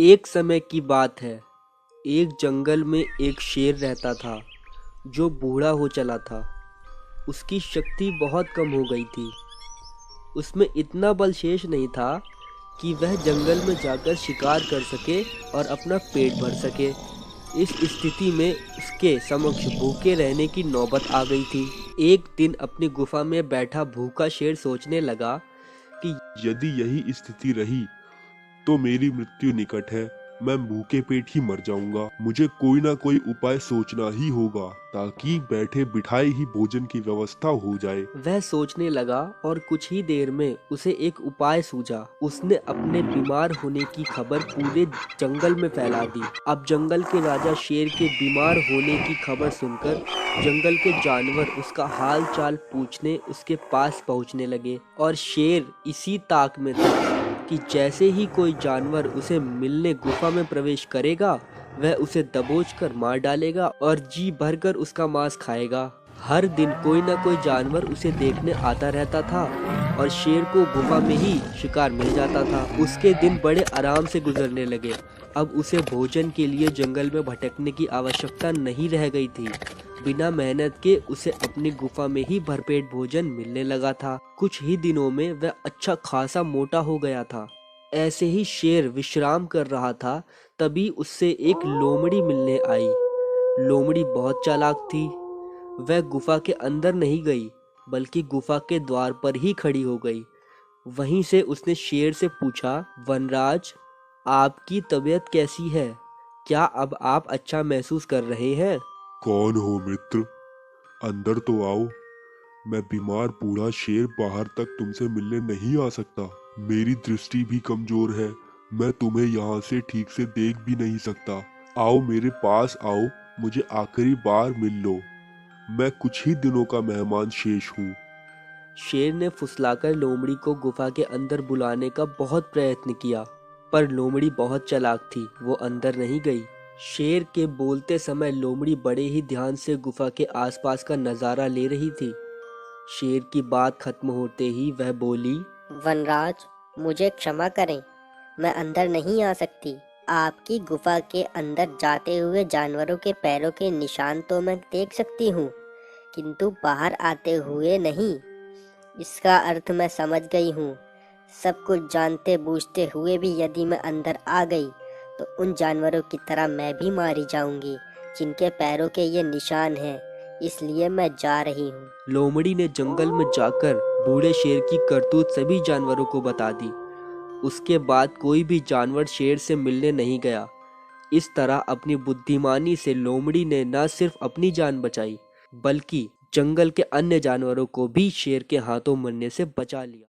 एक समय की बात है। एक जंगल में एक शेर रहता था जो बूढ़ा हो चला था। उसकी शक्ति बहुत कम हो गई थी। उसमें इतना बल शेष नहीं था कि वह जंगल में जाकर शिकार कर सके और अपना पेट भर सके। इस स्थिति में उसके समक्ष भूखे रहने की नौबत आ गई थी। एक दिन अपनी गुफा में बैठा भूखा शेर सोचने लगा कि यदि यही स्थिति रही तो मेरी मृत्यु निकट है। मैं भूखे पेट ही मर जाऊंगा। मुझे कोई ना कोई उपाय सोचना ही होगा ताकि बैठे बिठाए ही भोजन की व्यवस्था हो जाए। वह सोचने लगा और कुछ ही देर में उसे एक उपाय सूझा। उसने अपने बीमार होने की खबर पूरे जंगल में फैला दी। अब जंगल के राजा शेर के बीमार होने की खबर सुनकर जंगल के जानवर उसका हाल चाल पूछने उसके पास पहुंचने लगे और शेर इसी ताक में था कि जैसे ही कोई जानवर उसे मिलने गुफा में प्रवेश करेगा वह उसे दबोच कर मार डालेगा और जी भरकर उसका मांस खाएगा। हर दिन कोई न कोई जानवर उसे देखने आता रहता था और शेर को गुफा में ही शिकार मिल जाता था। उसके दिन बड़े आराम से गुजरने लगे। अब उसे भोजन के लिए जंगल में भटकने की आवश्यकता नहीं रह गई थी। बिना मेहनत के उसे अपनी गुफा में ही भरपेट भोजन मिलने लगा था। कुछ ही दिनों में वह अच्छा खासा मोटा हो गया था। ऐसे ही शेर विश्राम कर रहा था, तभी उससे एक लोमड़ी मिलने आई। लोमड़ी बहुत चालाक थी। वह गुफा के अंदर नहीं गई बल्कि गुफा के द्वार पर ही खड़ी हो गई। वहीं से उसने शेर से पूछा, वनराज, आपकी तबीयत कैसी है? क्या अब आप अच्छा महसूस कर रहे हैं? कौन हो मित्र? अंदर तो आओ। मैं बीमार बूढ़ा शेर बाहर तक तुमसे मिलने नहीं आ सकता। मेरी दृष्टि भी कमजोर है। मैं तुम्हें यहाँ से ठीक से देख भी नहीं सकता। आओ मेरे पास आओ, मुझे आखिरी बार मिल लो। मैं कुछ ही दिनों का मेहमान शेष हूँ। शेर ने फुसलाकर लोमड़ी को गुफा के अंदर बुलाने का बहुत प्रयत्न किया, पर लोमड़ी बहुत चालाक थी, वो अंदर नहीं गई। शेर के बोलते समय लोमड़ी बड़े ही ध्यान से गुफा के आसपास का नजारा ले रही थी। शेर की बात खत्म होते ही वह बोली, वनराज, मुझे क्षमा करें, मैं अंदर नहीं आ सकती। आपकी गुफा के अंदर जाते हुए जानवरों के पैरों के निशान तो मैं देख सकती हूँ, किंतु बाहर आते हुए नहीं। इसका अर्थ मैं समझ गई हूँ। सब कुछ जानते बूझते हुए भी यदि मैं अंदर आ गई तो उन जानवरों की तरह मैं भी मारी जाऊंगी जिनके पैरों के ये निशान हैं। इसलिए मैं जा रही हूँ। लोमड़ी ने जंगल में जाकर बूढ़े शेर की करतूत सभी जानवरों को बता दी। उसके बाद कोई भी जानवर शेर से मिलने नहीं गया। इस तरह अपनी बुद्धिमानी से लोमड़ी ने न सिर्फ अपनी जान बचाई बल्कि जंगल के अन्य जानवरों को भी शेर के हाथों मरने से बचा लिया।